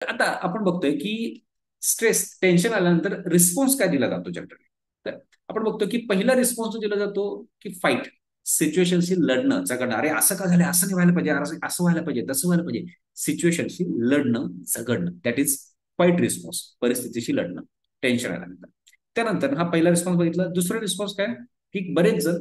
आता आपण बघतोय की स्ट्रेस टेन्शन आल्यानंतर रिस्पॉन्स काय दिला जातो जनरली. तर आपण बघतो की पहिला रिस्पॉन्स दिला जातो की फाईट, सिच्युएशनशी लढणं झगडणं. अरे असं का झालं, असं नाही व्हायला पाहिजे, असं व्हायला पाहिजे, तसं व्हायला पाहिजे. सिच्युएशनशी लढणं झगडणं, दॅट इज फाईट रिस्पॉन्स, परिस्थितीशी लढणं टेन्शन आल्यानंतर. त्यानंतर हा पहिला रिस्पॉन्स बघितला. दुसरा रिस्पॉन्स काय की बरेच जण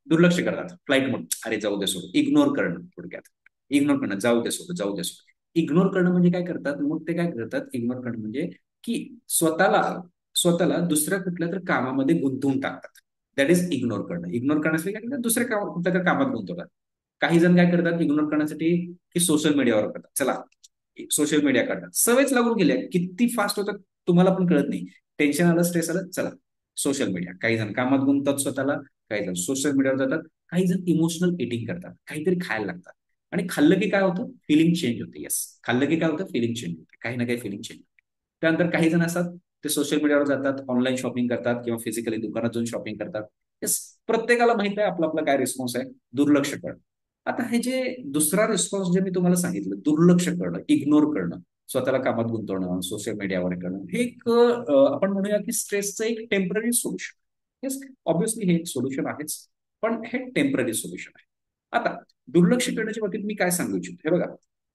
दुर्लक्ष करतात, फ्लाईट मोड, अरे जाऊ दे सोडून, इग्नोर करणं थोडक्यात. इग्नोर करणं, जाऊ दे सोडून, जाऊ दे सोडून. इग्नोर करणं म्हणजे काय करतात, मग ते काय करतात इग्नोर करणं म्हणजे की स्वतःला स्वतःला दुसऱ्या कुठल्या तर कामामध्ये गुंतवून टाकतात. दॅट इज इग्नोर करणं. इग्नोर करण्यासाठी काय करतात, दुसऱ्या कुठल्या तर कामात गुंतवतात. काही जण काय करतात इग्नोर करण्यासाठी की सोशल मीडियावर करतात, चला सोशल मीडिया करतात. सवयच लागून गेल्या, किती फास्ट होतात तुम्हाला पण कळत नाही. टेन्शन आलं, स्ट्रेस आलं, चला सोशल मीडिया. काही जण कामात गुंततात स्वतःला, काही जण सोशल मीडियावर जातात, काही जण इमोशनल इटिंग करतात, काहीतरी खायला लागतात. आणि खाल्लं की काय होतं, फिलिंग चेंज होते. येस, खाल्लं की काय होतं, फिलिंग चेंज होते, काही ना काही फिलिंग चेंज होते. त्यानंतर काही जण असतात ते सोशल मीडियावर जातात, ऑनलाईन शॉपिंग करतात किंवा फिजिकली दुकानात जाऊन शॉपिंग करतात. येस, प्रत्येकाला माहित आहे आपला आपला काय रिस्पॉन्स आहे, दुर्लक्ष करणं. आता हे जे दुसरा रिस्पॉन्स जे मी तुम्हाला सांगितलं, दुर्लक्ष करणं, इग्नोर करणं, स्वतःला कामात गुंतवणं, सोशल मीडियावर करणं, हे एक आपण म्हणूया की स्ट्रेसचं एक टेम्पररी सोल्युशन. येस, ऑब्व्हियसली हे एक सोल्युशन आहेच, पण हे टेम्पररी सोल्युशन आहे. आता दुर्लक्ष करण्याच्या बाबतीत मी काय सांगू इच्छितो, हे बघा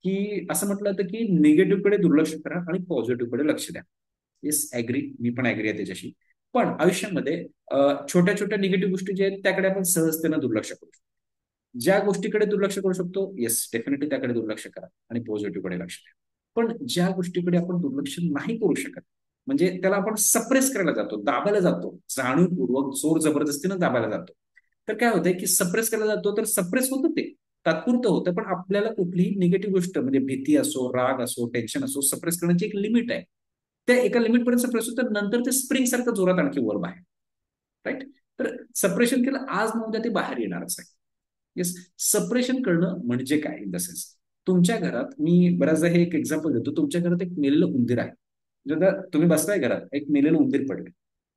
की असं म्हटलं होतं की निगेटिव्ह कडे दुर्लक्ष करा आणि पॉझिटिव्ह कडे लक्ष द्या. येस, ऍग्री, मी पण ऍग्री आहे त्याच्याशी. पण आयुष्यामध्ये छोट्या छोट्या निगेटिव्ह गोष्टी ज्या आहेत त्याकडे आपण सहजतेनं दुर्लक्ष करू शकतो. ज्या गोष्टीकडे दुर्लक्ष करू शकतो, येस डेफिनेटली त्याकडे दुर्लक्ष करा आणि पॉझिटिव्ह कडे लक्ष द्या. पण ज्या गोष्टीकडे आपण दुर्लक्ष नाही करू शकत, म्हणजे त्याला आपण सप्रेस करायला जातो, दाबायला जातो, जाणीवपूर्वक जोर जबरदस्तीनं दाबायला जातो, तर काय होतंय की सप्रेस करायला जातो तर सप्रेस होतं ते, तात्पुरतं होतं. पण आपल्याला कुठलीही निगेटिव्ह गोष्ट म्हणजे भीती असो, राग असो, टेन्शन असो, सप्रेस करण्याची एक लिमिट आहे. त्या एका लिमिट पर्यंत सप्रेस होतं, नंतर ते स्प्रिंग सारखं जोरात आणखी वर बाहेर. राईट. तर सप्रेशन केलं आज ना उद्या ते बाहेर येणारच आहे. येस, सप्रेशन करणं म्हणजे काय इन द सेन्स, तुमच्या घरात मी बऱ्याचदा हे एक एक्झाम्पल देतो. तुमच्या घरात एक मेलेलं उंदीर आहे. जर तुम्ही बसलाय घरात, एक मेलेलं उंदीर पडले.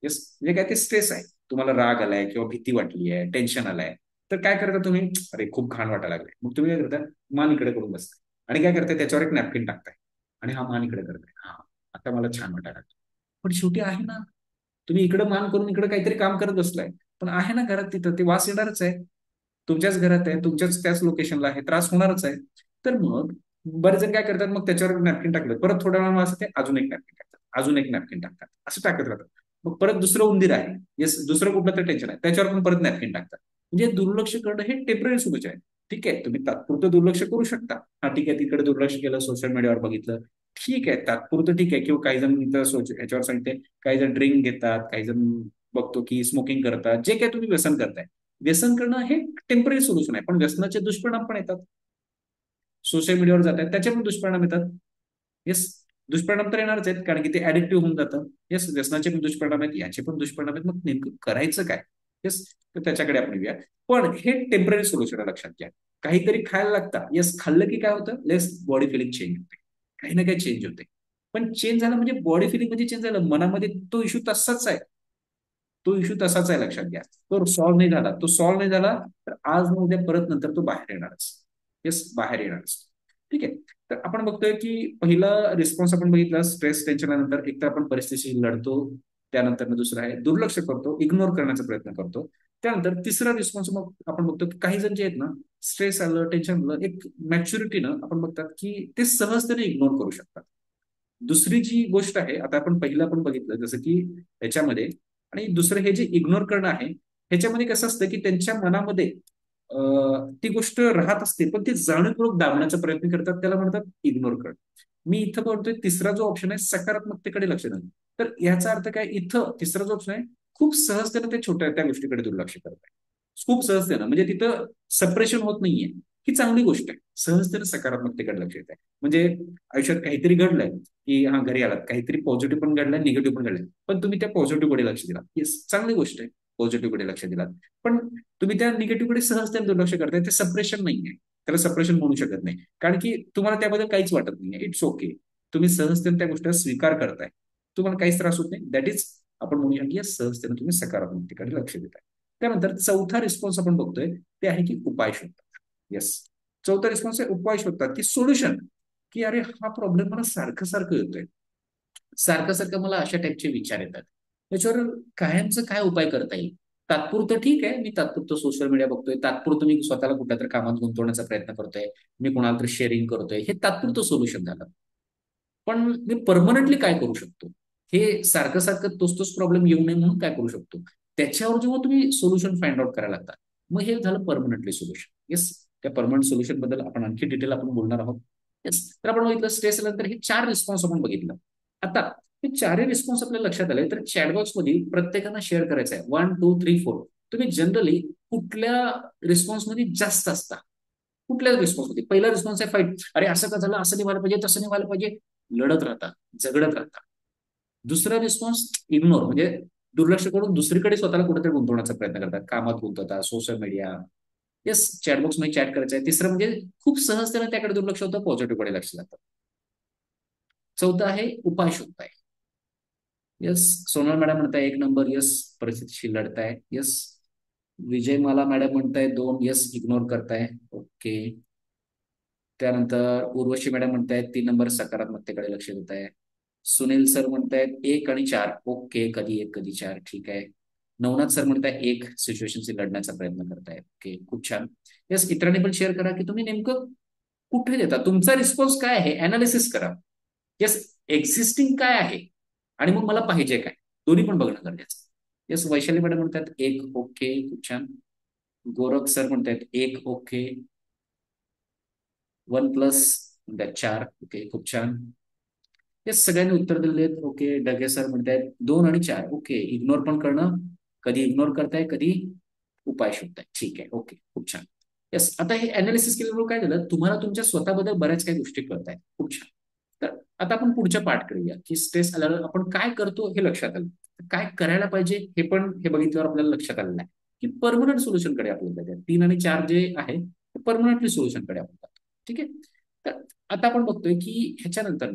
येस, म्हणजे काय ते स्ट्रेस आहे, तुम्हाला राग आलाय किंवा भीती वाटली आहे, टेन्शन आलाय. तर काय करता तुम्ही, अरे खूप घाण वाटायला लागले, मग तुम्ही काय करता, मान इकडे करून बसताय आणि काय करताय, त्याच्यावर एक नॅपकिन टाकताय आणि हा मान इकडे करताय, हा आता मला छान वाटायला लागलं. पण शेवटी आहे ना, तुम्ही इकडे मान करून इकडे काहीतरी काम करत बसलाय, पण आहे ना घरात, तिथं ते वास येणारच आहे. तुमच्याच घरात आहे, तुमच्याच त्याच लोकेशनला आहे, त्रास होणारच आहे. तर मग बरेच जण काय करतात, मग त्याच्यावर नॅपकिन टाकलं, परत थोड्या वेळा असं ते अजून एक नॅपकिन टाकतात, अजून एक नॅपकिन टाकतात, असं टाकत राहतात. मग परत दुसरं उंदीर आहे, येस दुसरं कुठलं तर टेन्शन आहे, त्याच्यावर पण परत नॅपकिन टाकतात. म्हणजे दुर्लक्ष करणं हे टेम्पररी सोल्युशन आहे. ठीक आहे, तुम्ही तात्पुरतं दुर्लक्ष करू शकता. हा ठीक आहे, तिकडे दुर्लक्ष केलं, सोशल मीडियावर बघितलं, ठीक आहे तात्पुरतं, ठीक आहे. किंवा काही जण इथं याच्यावर सांगते, काही जण ड्रिंक घेतात, काही जण बघतो की स्मोकिंग करतात, जे काय तुम्ही व्यसन करताय. व्यसन करणं हे टेम्पररी सोल्युशन आहे, पण व्यसनाचे दुष्परिणाम पण येतात. सोशल मीडियावर जातात त्याचे पण दुष्परिणाम येतात. येस, दुष्परिणाम तर येणारच आहेत, कारण की ते ऍडिक्टिव्ह होऊन जातं. येस, व्यसनाचे पण दुष्परिणाम आहेत, याचे पण दुष्परिणाम आहेत. मग नेमकं करायचं काय? येस, तर त्याच्याकडे आपण येऊया. पण हे टेम्पररी सोल्युशन आहे, लक्षात घ्या. काहीतरी खायला लागतं, येस खाल्लं की काय होतं, लेस बॉडी फिलिंग चेंज होते, काही ना काही चेंज होते. पण चेंज झालं म्हणजे बॉडी फिलिंग म्हणजे चेंज झालं, मनामध्ये तो इश्यू तसाच आहे. तो इश्यू तसाच आहे, लक्षात घ्या. तो सॉल्व्ह नाही झाला, तो सॉल्व्ह नाही झाला, तर आज न उद्या परत नंतर तो बाहेर येणारच. येस, बाहेर येणारच. ठीक आहे. तर आपण बघतोय की पहिला रिस्पॉन्स आपण बघितला, स्ट्रेस टेन्शन नंतर एक तर आपण परिस्थितीशी लढतो, त्यानंतर दुसरं आहे दुर्लक्ष करतो, इग्नोर करण्याचा प्रयत्न करतो. त्यानंतर तिसरा रिस्पॉन्स मग आपण बघतो की काही जण जे आहेत ना, स्ट्रेस आलं, टेन्शन आलं, एक मॅच्युरिटीनं आपण बघतात की ते सहजतेने इग्नोर करू शकतात. दुसरी जी गोष्ट आहे, आता आपण पहिलं आपण बघितलं जसं की याच्यामध्ये, आणि दुसरं हे जे इग्नोर करणं आहे, ह्याच्यामध्ये कसं असतं की त्यांच्या मनामध्ये ती गोष्ट राहत असते, पण ती जाणीवपूर्वक दाबण्याचा प्रयत्न करतात, त्याला म्हणतात इग्नोर करणं. मी इथं बोलतोय तिसरा जो ऑप्शन आहे सकारात्मकतेकडे लक्ष देणं. तर याचा अर्थ काय, इथं तिसरा जो ऑप्शन आहे, खूप सहजतेनं ते छोट्या त्या गोष्टीकडे दुर्लक्ष करत आहे. खूप सहजतेनं, म्हणजे तिथं सप्रेशन होत नाहीये. ही चांगली गोष्ट आहे, सहजतेनं सकारात्मकतेकडे लक्ष येत आहे. म्हणजे आयुष्यात काहीतरी घडलंय, की हा घरी आलात, काहीतरी पॉझिटिव्ह पण घडलंय, निगेटिव्ह पण घडलंय, पण तुम्ही त्या पॉझिटिव्ह कडे लक्ष दिला, येस चांगली गोष्ट आहे. पॉझिटिव्ह कडे लक्ष दिलात. पण तुम्ही त्या निगेटिव्ह कडे सहजतेने दुर्लक्ष करताय, ते सप्रेशन नाहीये. त्याला सप्रेशन म्हणू शकत नाही, कारण की तुम्हाला त्याबद्दल काहीच वाटत नाहीये. It's okay. तुम्ही सहजतेने त्या गोष्टीचा स्वीकार करताय, तुम्हाला काहीच त्रास होत नाही. दॅट इज, आपण म्हणूया की सहजतेने तुम्ही सकारात्मकतेकडे लक्ष देताय. त्यानंतर चौथा रिस्पॉन्स आपण बघतोय, ते आहे की उपाय शोधतात. येस, चौथा रिस्पॉन्स आहे उपाय शोधतात, की सोल्युशन. की अरे हा प्रॉब्लेम मला सारखं सारखं येतोय, सारखं सारखं मला अशा टाईपचे विचार येतात, त्याच्यावर कायमचं काय उपाय करता येईल. तात्पुरतं ठीक आहे, मी तात्पुरतं सोशल मीडिया बघतोय, तात्पुरतं मी स्वतःला कुठल्या तरी कामात गुंतवण्याचा प्रयत्न करतोय, मी कोणाला तरी शेअरिंग करतोय, हे तात्पुरतं सोल्युशन झालं. पण मी परमनंटली काय करू शकतो, हे सारखं सारखं तोच तोच प्रॉब्लेम येऊ नये म्हणून काय करू शकतो, त्याच्यावर जेव्हा तुम्ही सोल्युशन फाइंड आउट करायला लागता, मग हे झालं परमनंटली सोल्युशन. येस, त्या परमनंट सोल्युशन बद्दल आपण आणखी डिटेल आपण बोलणार आहोत. येस, तर आपण बघितलं स्ट्रेस आल्यानंतर हे 4 रिस्पॉन्स आपण बघितलं. आता हे 4 रिस्पॉन्स आपल्या लक्षात आले, तर चॅटबॉक्स मध्ये प्रत्येकानं शेअर करायचं आहे 1 2 3 4. तुम्ही जनरली कुठल्या रिस्पॉन्स मध्ये जास्त असता, कुठल्याच रिस्पॉन्स मध्ये. पहिला रिस्पॉन्स आहे फाईट, अरे असं का झालं, असं नाही व्हायला पाहिजे, तसं नाही व्हायला पाहिजे, लढत राहता, झगडत राहता. दुसरा रिस्पॉन्स इग्नोर, म्हणजे दुर्लक्ष करून दुसरीकडे स्वतःला कुठेतरी गुंतवण्याचा प्रयत्न करतात, कामात गुंतवतात, सोशल मीडिया, येस, चॅटबॉक्स मध्ये चॅट करायचं आहे. तिसरं म्हणजे खूप सहजतेने त्याकडे दुर्लक्ष होतं, पॉझिटिव्ह कडे लक्ष जातं. चौथं आहे उपाय शोधताय. यस, सोनल मॅडम म्हणताय 1 नंबर, यस, परिस्थितीशी लढताय, यस. विजय माला मॅडम म्हणताय 2, यस, इग्नोर करताय, ओके. त्यानंतर उर्वशी मॅडम म्हणतायत 3 नंबर, सकारात्मकतेकडे लक्ष देत आहे. सुनील सर म्हणतायत 1 आणि 4, ओके, कधी 1 कधी 4, ठीक आहे. नवनाथ सर म्हणताय 1, सिच्युएशनशी लढण्याचा प्रयत्न करताय, ओके, खूप छान. यस, इतरांनी पण शेअर करा की तुम्ही नेमकं कुठे देता, तुमचा रिस्पॉन्स काय आहे, अनालिसिस करा. येस, एक्झिस्टिंग काय आहे आणि मग मला पाहिजे काय, दोन्ही पण बघणं गरजेचं. येस, वैशाली मॅडम म्हणतात 1, ओके, खूप छान. गोरख सर म्हणतात 1, ओके. 1+, म्हणतात 4, ओके, खूप छान. हे सगळ्यांनी उत्तर दिलेले आहेत, ओके. डगे सर म्हणतायत 2 आणि 4, ओके, इग्नोर पण करणं, कधी इग्नोर करताय, कधी उपाय शोधताय, ठीक आहे, ओके, खूप छान. येस, आता हे अनालिसिस केल्यामुळे काय झालं, तुम्हाला तुमच्या स्वतःबद्दल बऱ्याच काही गोष्टी कळत आहेत, खूप छान. तर आता आपण पुढच्या पाठ करूया, की स्ट्रेस आल्यावर आपण काय करतो हे लक्षात आलं, काय करायला पाहिजे हे पण हे बघितल्यावर आपल्याला लक्षात आलेलं आहे, की परमनंट सोल्युशनकडे आपल्याला जायचं. 3 आणि 4 जे आहे परमनंटली सोल्युशनकडे आपण जातो, ठीक आहे. तर आता आपण बघतोय की ह्याच्यानंतर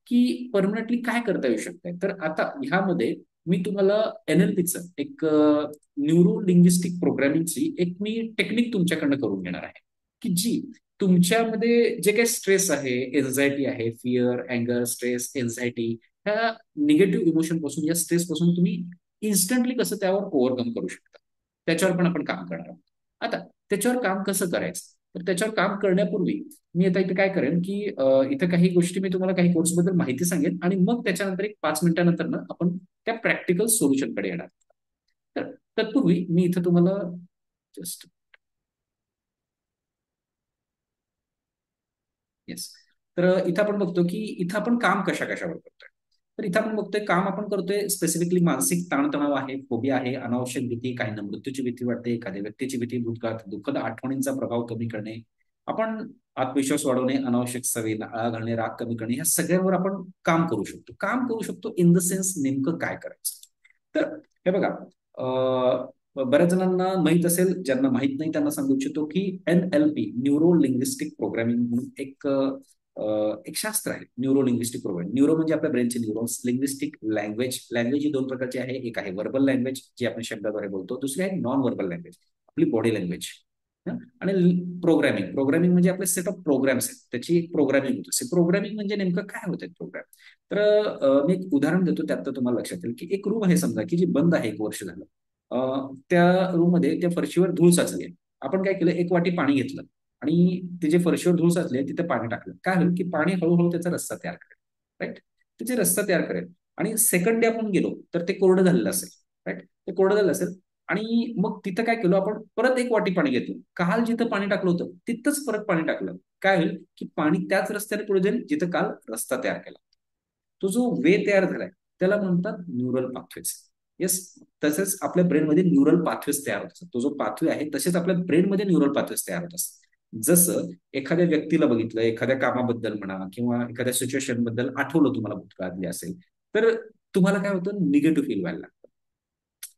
की परमनंटली काय करता येऊ शकतंय. तर आता ह्यामध्ये मी तुम्हाला NLPचं एक न्यूरो लिंग्विस्टिक प्रोग्रामिंगची एक मी टेक्निक तुमच्याकडनं करून घेणार आहे, की जी तुमच्यामध्ये जे काही स्ट्रेस आहे, एन्झायटी आहे, फिअर, अँगर, स्ट्रेस, एन्झायटी, ह्या निगेटिव्ह इमोशन पासून, या स्ट्रेस पासून तुम्ही इन्स्टंटली कसं त्यावर ओव्हरकम करू शकता, त्याच्यावर पण आपण काम करणार आहोत. आता त्याच्यावर काम कसं करायचं, तर त्याच्यावर काम करण्यापूर्वी मी आता इथे काय करेन, की इथे काही गोष्टी मी तुम्हाला काही कोर्सबद्दल माहिती सांगेन आणि मग त्याच्यानंतर एक 5 मिनिटानंतर ना आपण त्या प्रॅक्टिकल सोल्युशनकडे येणार. तर तत्पूर्वी मी इथं तुम्हाला जस्ट, येस, तर इथं आपण बघतो की इथं आपण काम कशा कशावर करतोय. तर इथं आपण बघतोय काम आपण करतोय स्पेसिफिकली मानसिक ताणतणाव आहे, फोबिया आहे, अनावश्यक भीती, काही मृत्यूची भीती वाटते, एखाद्या व्यक्तीची भीती, भूतकाळात दुःखद आठवणींचा प्रभाव कमी करणे, आपण आत्मविश्वास वाढवणे, अनावश्यक सवयीला आळा घालणे, राग कमी करणे, ह्या सगळ्यांवर आपण काम करू शकतो. काम करू शकतो इन द सेन्स नेमकं काय करायचं. तर हे बघा, बऱ्याच जणांना माहित असेल, ज्यांना माहित नाही त्यांना सांगू इच्छितो की NLP, न्यूरो लिंग्विस्टिक प्रोग्रामिंग म्हणून एक शास्त्र आहे. न्यूरो लिंग्विस्टिक प्रोग्रामिंग, न्यूरो म्हणजे आपल्या ब्रेनचे न्यूरॉन्स, लिंग्विस्टिक लँग्वेज, लँग्वेज ही 2 प्रकारची आहे, एक आहे व्हर्बल लँग्वेज जी आपण शब्दाद्वारे बोलतो, दुसरी आहे नॉन व्हर्बल लँग्वेज, आपली बॉडी लँग्वेज. आणि प्रोग्रामिंग, प्रोग्रामिंग म्हणजे आपले सेट ऑफ प्रोग्राम्स आहेत, त्याची प्रोग्रामिंग होते. प्रोग्रामिंग म्हणजे नेमकं काय होतं प्रोग्राम. तर मी एक उदाहरण देतो, त्यात तुम्हाला लक्षात येईल, की एक रूम आहे समजा, की जी बंद आहे 1 वर्ष झालं. त्या रूम मध्ये त्या फरशीवर धूळ साचली आहे. आपण काय केलं, 1 वाटी पाणी घेतलं आणि ते जे फरशीवर धूळ साचले तिथे पाणी टाकलं. काय होईल, की पाणी हळूहळू त्याचा रस्ता तयार करेल, राईट. त्याचे रस्ता तयार करेल आणि सेकंड डे आपण गेलो तर ते कोरडं झालेलं असेल, राईट. ते कोरडं झालं असेल आणि मग तिथं काय केलं आपण, परत 1 वाटी पाणी घेतलं, काल जिथं पाणी टाकलं होतं तिथंच परत पाणी टाकलं. काय होईल, की पाणी त्याच रस्त्याने पुढे जाईल जिथं काल रस्ता तयार केला. तो जो वे तयार झालाय त्याला म्हणतात न्यूरल पाथवेज. येस, तसेच आपल्या ब्रेनमध्ये न्यूरल पाथवेज तयार होत असतात. तो जो पाथवे आहे तसेच आपल्या ब्रेनमध्ये न्यूरल पाथवेज तयार होत असतात. जसं एखाद्या व्यक्तीला बघितलं, एखाद्या कामाबद्दल म्हणा किंवा एखाद्या सिच्युएशन बद्दल आठवलं तुम्हाला भूतकाळातली असेल, तर तुम्हाला काय होतं, निगेटिव्ह फील व्हायला लागतं,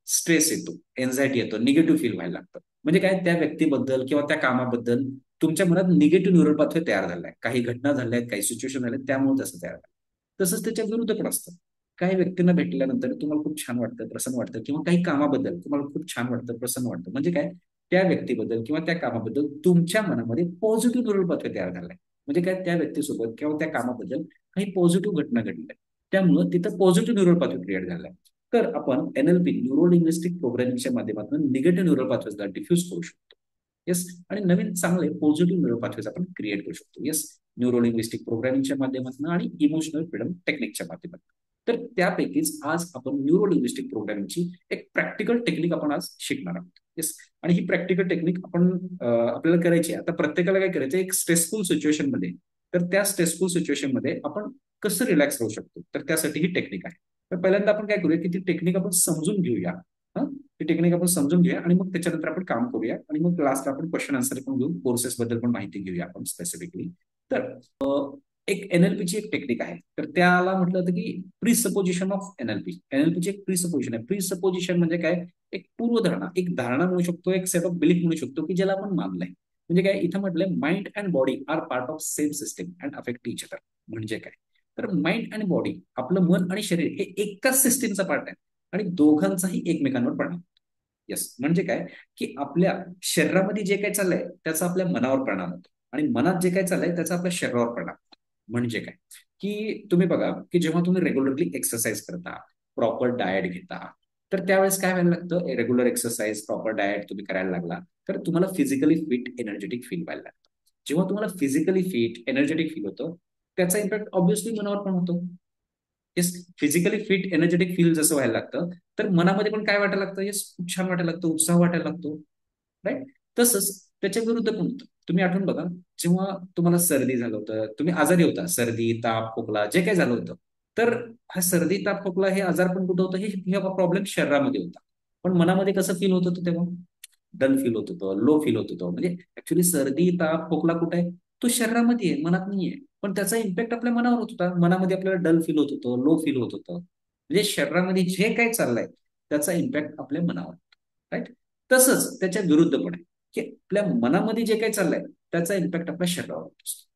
स्ट्रेस येतो, एन्झायटी येतो, निगेटिव्ह फील व्हायला लागतं. म्हणजे काय, त्या व्यक्तीबद्दल किंवा त्या कामाबद्दल तुमच्या मनात निगेटिव्ह न्यूरल पाथवे तयार झालाय, काही घटना झाल्या आहेत, काही सिच्युएशन झाले, त्यामुळे तसं तयार झालं. तसंच त्याच्या विरुद्ध पण असतं. काही व्यक्तींना भेटल्यानंतर तुम्हाला खूप छान वाटतं, प्रसन्न वाटतं, किंवा काही कामाबद्दल तुम्हाला खूप छान वाटतं, प्रसन्न वाटतं. म्हणजे काय, त्या व्यक्तीबद्दल किंवा त्या कामाबद्दल तुमच्या मनामध्ये पॉझिटिव्ह न्यूरल पाथवे तयार झालाय. म्हणजे काय, त्या व्यक्तीसोबत किंवा त्या कामाबद्दल काही पॉझिटिव्ह घटना घडल्या, त्यामुळं तिथं पॉझिटिव्ह न्यूरल पाथवे क्रिएट झालाय. तर आपण NLP, न्यूरो लिंग्विस्टिक प्रोग्रामिंगच्या माध्यमातून निगेटिव्ह न्यूरल पाथवेजला डिफ्यूज करू शकतो. येस, आणि नवीन चांगले पॉझिटिव्ह न्यूरल पाथवेज आपण क्रिएट करू शकतो. येस, न्यूरो लिंग्विस्टिक प्रोग्रामिंगच्या माध्यमातून आणि इमोशनल फ्रीडम टेक्निकच्या माध्यमातून. तर त्यापैकीच आज आपण न्यूरो लिंग्विस्टिक प्रोग्रामिंगची एक प्रॅक्टिकल टेक्निक आपण आज शिकणार आहोत. येस, आणि ही प्रॅक्टिकल टेक्निक आपण आपल्याला करायची आहे. आता प्रत्येकाला काय करायचं, एक स्ट्रेसफुल सिच्युएशन मध्ये, तर त्या स्ट्रेसफुल सिच्युएशन मध्ये आपण कसं रिलॅक्स राहू शकतो, तर त्यासाठी ही टेक्निक आहे. तर पहिल्यांदा आपण काय करूया की ती टेक्निक आपण समजून घेऊया. ती टेक्निक आपण समजून घेऊया आणि मग त्याच्यानंतर आपण काम करूया आणि मग लास्टला आपण क्वेश्चन आन्सर पण घेऊन कोर्सेस बद्दल पण माहिती घेऊया आपण स्पेसिफिकली. तर एक NLPची एक टेक्निक आहे, तर त्याला म्हटलं होतं की प्रिसपोजिशन ऑफ NLP. NLPची एक प्रिसपोजिशन आहे. प्रिसपोजिशन म्हणजे काय, एक पूर्वधारणा, एक धारणा म्हणू शकतो, एक सेट ऑफ बिलीफ म्हणू शकतो की ज्याला आपण मानलंय. म्हणजे काय, इथं म्हटलंय mind and body are part of same system and affect each other. म्हणजे काय, तर माइंड आणि बॉडी, आपलं मन आणि शरीर हे एकाच सिस्टीमचा पार्ट आहे आणि दोघांचाही एकमेकांवर परिणाम. येस, म्हणजे काय की आपल्या शरीरामध्ये जे काही चाललंय त्याचा आपल्या मनावर परिणाम होतो आणि मनात जे काही चाललंय त्याचा आपल्या शरीरावर परिणाम होतो. म्हणजे काय की तुम्ही बघा की जेव्हा तुम्ही रेग्युलरली एक्सरसाइज करता, प्रॉपर डाएट घेता, तर त्यावेळेस काय व्हायला लागतं, रेग्युलर एक्सरसाइज, प्रॉपर डाएट तुम्ही करायला लागला तर तुम्हाला फिजिकली फिट, एनर्जेटिक फील व्हायला लागतं. जेव्हा तुम्हाला फिजिकली फिट, एनर्जेटिक फील होतं, त्याचा इम्पॅक्ट ऑब्व्हियसली मनावर पण होतो. Yes, physically fit, energetic feel जसं व्हायला लागतं, तर मनामध्ये पण काय वाटायला लागतं, येस खूप छान वाटायला लागतं, उत्साह वाटायला लागतो. राईट. तसंच त्याच्या विरुद्ध पण होतं. तुम्ही आठवून बघा, जेव्हा तुम्हाला सर्दी झालं होतं, तुम्ही आजारी होता, सर्दी, ताप, खोकला जे काही झालं होतं, तर हा सर्दी, ताप, खोकला हे आजार पण कुठं होतं, हे प्रॉब्लेम शरीरामध्ये होता. पण मनामध्ये कसं फील होत होतं तेव्हा, डल फील होत होतं, लो फील होत होतं. म्हणजे ऍक्च्युली सर्दी, ताप, खोकला कुठे आहे, तो शरीरामध्ये आहे, मनात नाहीये. पण त्याचा इम्पॅक्ट आपल्या मनावर होत होता. मनामध्ये आपल्याला डल फील होत होतं, लो फील होत होतं. म्हणजे शरीरामध्ये जे काही चाललंय त्याचा इम्पॅक्ट आपल्या मनावर होतो. राईट. तसंच त्याच्या विरुद्ध पण आहे की आपल्या मनामध्ये जे काही चाललंय त्याचा इम्पॅक्ट आपल्या शरीरावर होत असतो.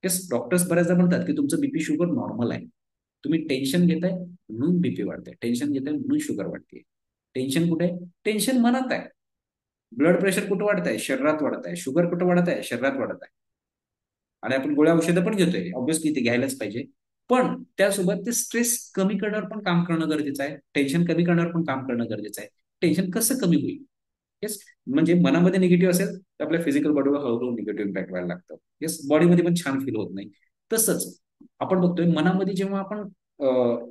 येस, डॉक्टर्स बऱ्याचदा म्हणतात की तुमचं बीपी शुगर नॉर्मल आहे. तुम्ही टेन्शन घेताय म्हणून बीपी वाढते, टेन्शन घेताय म्हणून शुगर वाढते. टेन्शन कुठे आहे, टेन्शन मनात आहे. ब्लड प्रेशर कुठं वाढत आहे, शरीरात वाढत आहे. शुगर कुठं वाढत आहे, शरीरात वाढत आहे. आणि आपण गोळ्या औषधं पण घेतोय, ऑब्व्हियसली ते घ्यायलाच पाहिजे. पण त्यासोबत ते स्ट्रेस कमी करण्यावर पण काम करणं गरजेचं आहे, टेन्शन कमी करण्यावर पण काम करणं गरजेचं आहे. टेन्शन कसं कमी होईल. येस, म्हणजे मनामध्ये निगेटिव्ह असेल तर आपल्या फिजिकल बॉडीवर हळूहळू निगेटिव्ह इम्पॅक्ट व्हायला लागतं. येस, बॉडीमध्ये पण छान फील होत नाही. तसंच आपण बघतोय मनामध्ये जेव्हा आपण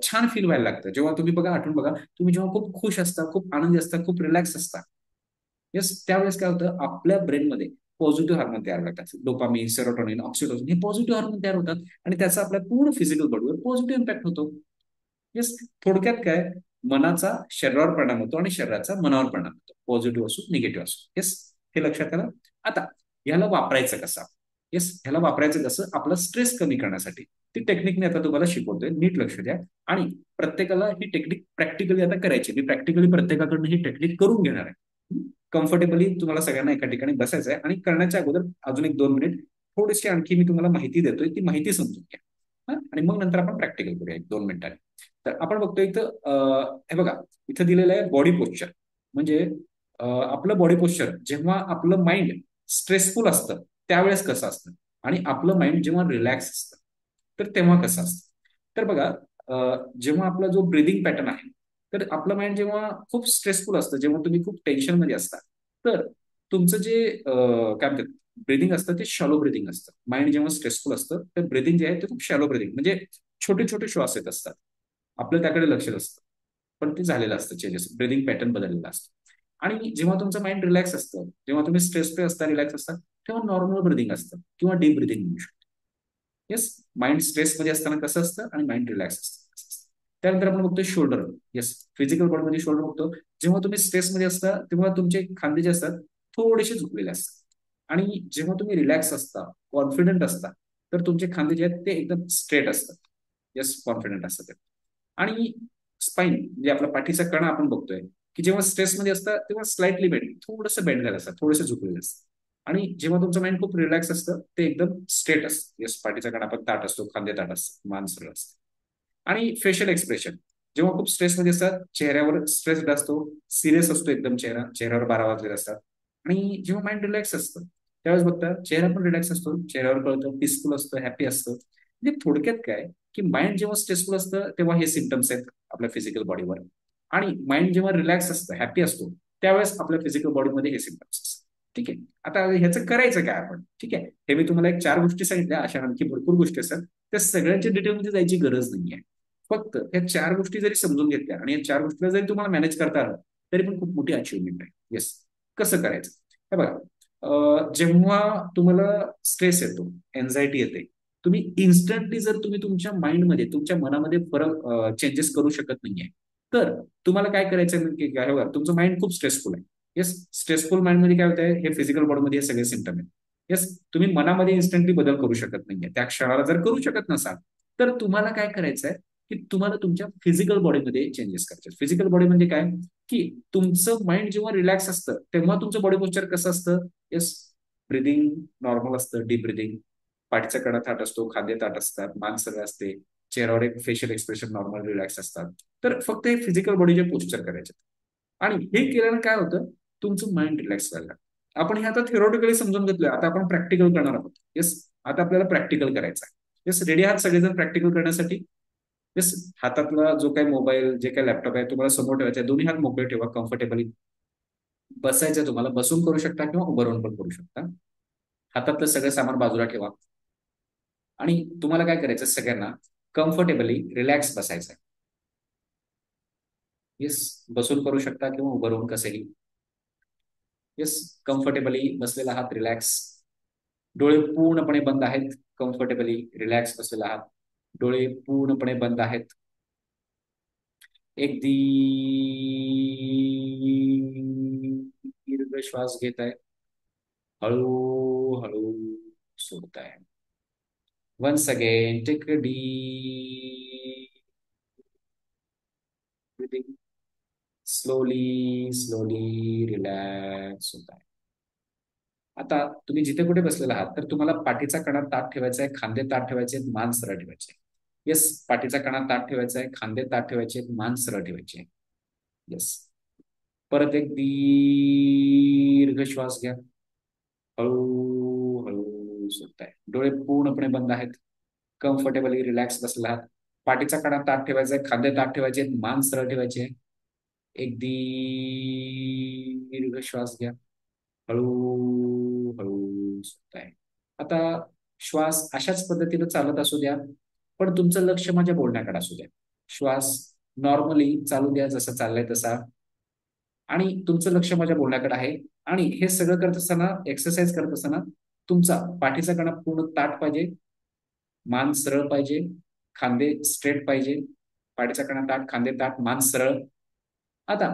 छान फील व्हायला लागतं, जेव्हा तुम्ही बघा, आठवून बघा, तुम्ही जेव्हा खूप खुश असता, खूप आनंदी असता, खूप रिलॅक्स असता, येस, त्यावेळेस काय होतं, आपल्या ब्रेनमध्ये पॉझिटिव्ह हार्मोन तयार होतात. डोपामिन, सेरोटोनिन, ऑक्सिटोसिन हे पॉझिटिव्ह हार्मोन तयार होतात आणि त्याचा आपल्या पूर्ण फिजिकल बॉडीवर पॉझिटिव्ह इम्पॅक्ट होतो. येस, थोडक्यात काय, मनाचा शरीरावर परिणाम होतो आणि शरीराचा मनावर परिणाम होतो, पॉझिटिव्ह असो निगेटिव्ह असो. येस, हे लक्षात आलं. आता ह्याला वापरायचं कसं. येस, ह्याला वापरायचं कसं, आपला स्ट्रेस कमी करण्यासाठी. ती टेक्निक मी आता तुम्हाला शिकवतोय, नीट लक्ष द्या. आणि प्रत्येकाला ही टेक्निक प्रॅक्टिकली आता करायची. मी प्रॅक्टिकली प्रत्येकाकडनं ही टेक्निक करून घेणार आहे. कम्फर्टेबली तुम्हाला सगळ्यांना एका ठिकाणी बसायचं आहे आणि करण्याच्या अगोदर अजून एक 2 मिनिट थोडीशी आणखी मी तुम्हाला माहिती देतोय, ती माहिती समजून घ्या. आणि मग नंतर आपण प्रॅक्टिकल करूया 1-2 मिनिटांनी. तर आपण बघतो इथं हे बघा, इथं दिलेलं आहे बॉडी पोश्चर. म्हणजे आपलं बॉडी पोश्चर जेव्हा आपलं माइंड स्ट्रेसफुल असतं त्यावेळेस कसं असतं आणि आपलं माइंड जेव्हा रिलॅक्स असतं तर तेव्हा कसं असतं. तर बघा, जेव्हा आपला जो ब्रिदिंग पॅटर्न आहे, तर आपलं माइंड जेव्हा खूप स्ट्रेसफुल असतं, जेव्हा तुम्ही खूप टेन्शन मध्ये असता, तर तुमचं जे काय म्हणतात ब्रिदिंग असतं ते शॅलो ब्रिदिंग असतं. माइंड जेव्हा स्ट्रेसफुल असतं तर ब्रिदिंग जे आहे ते खूप शॅलो ब्रिदिंग, म्हणजे छोटे छोटे श्वास येत असतात. आपलं त्याकडे लक्ष नसतं पण ते झालेलं असतं, चेंजेस, ब्रिदिंग पॅटर्न बदललेला असतो. आणि जेव्हा तुमचं माइंड रिलॅक्स असतं, जेव्हा तुम्ही स्ट्रेस फ्री असता, रिलॅक्स असता, तेव्हा नॉर्मल ब्रिदिंग असतं किंवा डीप ब्रिदिंग म्हणू शकतो. येस, माइंड स्ट्रेस मध्ये असताना कसं असतं आणि माइंड रिलॅक्स असतं कसं असतं. त्यानंतर आपण बघतो शोल्डर. येस, फिजिकल बॉडीमध्ये शोल्डर बघतो. जेव्हा तुम्ही स्ट्रेसमध्ये असता तेव्हा तुमचे खांदे जे असतात थोडेसे झुकलेले असतात आणि जेव्हा तुम्ही रिलॅक्स असता, कॉन्फिडंट असता, तर तुमचे खांदे जे आहेत ते एकदम स्ट्रेट असतात. येस, कॉन्फिडंट असतात ते. आणि स्पाइन म्हणजे आपला पाठीचा कणा आपण बघतोय की जेव्हा स्ट्रेसमध्ये असतात तेव्हा स्लाइटली बेंड, थोडंसं बेंड झालं असतं, थोडेसे झुकलेले असतात. आणि जेव्हा तुमचं माइंड खूप रिलॅक्स असतं ते एकदम स्ट्रेट असतं. येस, पाठीचा कणा पण ताट असतो, खांदे ताट असतात, मान सरळ असते. आणि फेशियल एक्सप्रेशन, जेव्हा खूप स्ट्रेसमध्ये असतात चेहऱ्यावर स्ट्रेस असतो, सिरियस असतो एकदम चेहरा, चेहऱ्यावर 12 वाजलेले असतात. आणि जेव्हा माइंड रिलॅक्स असतं त्यावेळेस बघता चेहरा पण रिलॅक्स असतो, चेहऱ्यावर कळतं, पीसफुल असतं, हॅपी असतं. म्हणजे थोडक्यात काय की माइंड जेव्हा स्ट्रेसफुल असतं तेव्हा हे सिम्टम्स आहेत आपल्या फिजिकल बॉडीवर, आणि माइंड जेव्हा रिलॅक्स असतं, हॅपी असतो, त्यावेळेस आपल्या फिजिकल बॉडीमध्ये हे सिम्टम्स असतात. ठीक आहे. आता ह्याचं करायचं काय आपण? ठीक आहे, हे मी तुम्हाला एक 4 गोष्टी सांगितल्या, अशा आणखी भरपूर गोष्टी असतात. त्या सगळ्यांच्या डिटेलमध्ये जायची गरज नाहीये. फक्त ह्या 4 गोष्टी जरी समजून घेतल्या आणि या 4 गोष्टीला जरी तुम्हाला मॅनेज करता आलं, तरी पण खूप मोठी अचिव्हमेंट आहे. येस. कसं करायचं? हे बघा, जेव्हा तुम्हाला स्ट्रेस येतो, एन्झायटी येते, तुम्ही इन्स्टंटली जर तुम्ही तुमच्या माइंडमध्ये, तुमच्या मनामध्ये फरक चेंजेस करू शकत नाहीये, तर तुम्हाला काय करायचं नक्की? काय बघा, तुमचं माइंड खूप स्ट्रेसफुल आहे. येस. स्ट्रेसफुल माइंड मध्ये काय होत आहे, हे फिजिकल बॉडीमध्ये हे सगळे सिम्टम आहेत. येस. तुम्ही मनामध्ये इन्स्टंटली बदल करू शकत नाहीये, त्या क्षणाला जर करू शकत नसाल, तर तुम्हाला काय करायचं आहे की तुम्हाला तुमच्या फिजिकल बॉडीमध्ये चेंजेस करायचे. फिजिकल बॉडी म्हणजे काय की तुमचं माइंड जेव्हा रिलॅक्स असतं तेव्हा तुमचं बॉडी पोस्चर कसं असतं? येस. ब्रिदिंग नॉर्मल असतं, डीप ब्रिदिंग, पाठीचा कडा ताट असतो, खांदे ताट असतात, मान सरळ असते, चेहऱ्यावर एक फेशियल एक्सप्रेशन नॉर्मल रिलॅक्स असतात. तर फक्त हे फिजिकल बॉडीचे पोस्चर करायचे, आणि हे केल्यानं काय होतं, तुमचं माइंड रिलॅक्स व्हायला लागतं. आपण हे आता थेरोटिकली समजून घेतलंय, आता आपण प्रॅक्टिकल करणार आहोत. येस. आता आपल्याला प्रॅक्टिकल करायचं आहे. येस. रेडी आहात सगळेजण प्रॅक्टिकल करण्यासाठी? येस. हातातला जो काही मोबाईल, जे काही लॅपटॉप आहे, तुम्हाला समोर ठेवायचा आहे. दोन्ही हात मोकळे ठेवा कम्फर्टेबली. बसायचं तुम्हाला, बसून करू शकता किंवा उभं राहून पण करू शकता. हातातलं सगळं सामान बाजूला ठेवा, आणि तुम्हाला काय करायचं, सगळ्यांना कम्फर्टेबली रिलॅक्स बसायचं आहे. येस. बसून करू शकता किंवा उभं राहून कसेही. येस. कम्फर्टेबली बसलेला आहात, रिलॅक्स. डोळे पूर्णपणे बंद आहेत, कम्फर्टेबली रिलॅक्स बसलेला आहात. डोळे पूर्णपणे बंद आहेत. एक दीर्घ श्वास घेत आहे, हळूहळू सोडताय. Once again take a deep breathing. Slowly slowly relax होत आहे. आता तुम्ही जिथे कुठे बसलेला आहात, तर तुम्हाला पाठीचा कणा ताठ ठेवायचा आहे, खांदे ताठ ठेवायचे, मान सरळ ठेवायचे. येस. पाठीचा कणा ताठ ठेवायचा आहे, खांदे ताठ ठेवायचे, मान सरळ ठेवायचे. येस. परत एक दीर्घ श्वास घ्या, हळूहळू सोडताय. डोळे पूर्णपणे बंद आहेत, कम्फर्टेबली रिलॅक्स बसला आहात. पाठीचा कणा ताठ ठेवायचा आहे, खांदे ताठ ठेवायचे, मान सरळ ठेवायचे. एक दीर्घ श्वास घ्या, हळूहळू सोडताय. आता श्वास अशाच पद्धतीने चालत असू द्या, पण तुमचं लक्ष माझ्या बोलण्याकडे असू द्या. श्वास नॉर्मली चालू द्या, जसा चाललाय तसा, आणि तुमचं लक्ष माझ्या बोलण्याकडे आहे. आणि हे सगळं करत असताना, एक्सरसाइज करत असताना, तुमचा पाठीचा कणा पूर्ण ताठ पाहिजे, मान सरळ पाहिजे, खांदे स्ट्रेट पाहिजे. पाठीचा कणा ताठ, खांदे ताठ, मान सरळ. आता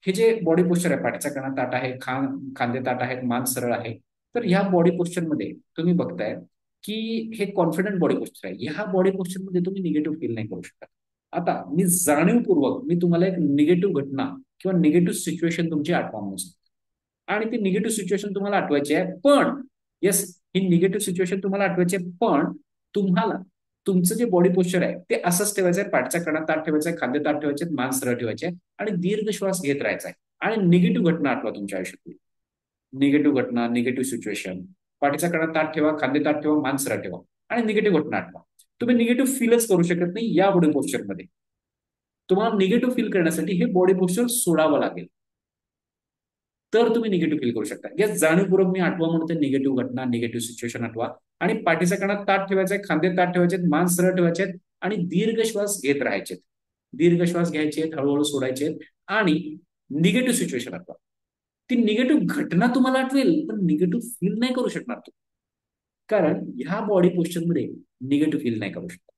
हे जे बॉडी पोस्चर आहे, पाठीचा कणा ताठ आहे, खांदे ताठ आहेत, मान सरळ आहे, तर ह्या बॉडी पोस्चर मध्ये तुम्ही बघताय की हे कॉन्फिडंट बॉडी पोस्चर आहे. ह्या बॉडी पोस्चर मध्ये तुम्ही निगेटिव्ह फील नाही करू शकत. आता मी जाणीवपूर्वक मी तुम्हाला एक निगेटिव्ह घटना किंवा निगेटिव्ह सिच्युएशन तुमची आठवा म्हणून सांगतो. आणि ती निगेटिव्ह सिच्युएशन तुम्हाला आठवायची आहे, पण येस, ही निगेटिव्ह सिच्युएशन तुम्हाला आठवायची आहे, पण तुम्हाला तुमचं जे बॉडी पोस्चर आहे ते असंच ठेवायचं आहे. पाठचा कणा ताठ ठेवायचा आहे, खांदे ताठ ठेवायचे, मान सरळ ठेवायचे, आणि दीर्घ श्वास घेत राहायचा आहे. आणि निगेटिव्ह घटना आठवा तुमच्या आयुष्यातली. निगेटिव्ह घटना, निगेटिव्ह सिच्युएशन, पाठीचा कणा ताठ ठेवा, खांदे ताठ ठेवा, मान सरळ ठेवा, आणि निगेटिव्ह घटना आठवा. तुम्ही निगेटिव्ह फीलच करू शकत नाही या बॉडी पोस्चरमध्ये. तुम्हाला निगेटिव्ह फील करण्यासाठी हे बॉडी पोस्चर सोडावं लागेल, तर तुम्ही निगेटिव्ह फील करू शकता. या जाणीवपूर्वक मी आठवा म्हणतो, निगेटिव्ह घटना, निगेटिव्ह सिच्युएशन आठवा. आणि पाठीचा कणा ताठ ठेवायचा आहे, खांदे ताठ ठेवायचे, मान सरळ ठेवायचे, आणि दीर्घ श्वास घेत राहायचे. दीर्घ श्वास घ्यायचे, हळूहळू सोडायचे, आणि निगेटिव्ह सिच्युएशन आठवा. ती निगेटिव्ह घटना तुम्हाला आठवेल, पण निगेटिव्ह फील नाही करू शकणार तुम्ही, कारण ह्या बॉडी पोस्चरमध्ये निगेटिव्ह फील नाही करू शकत.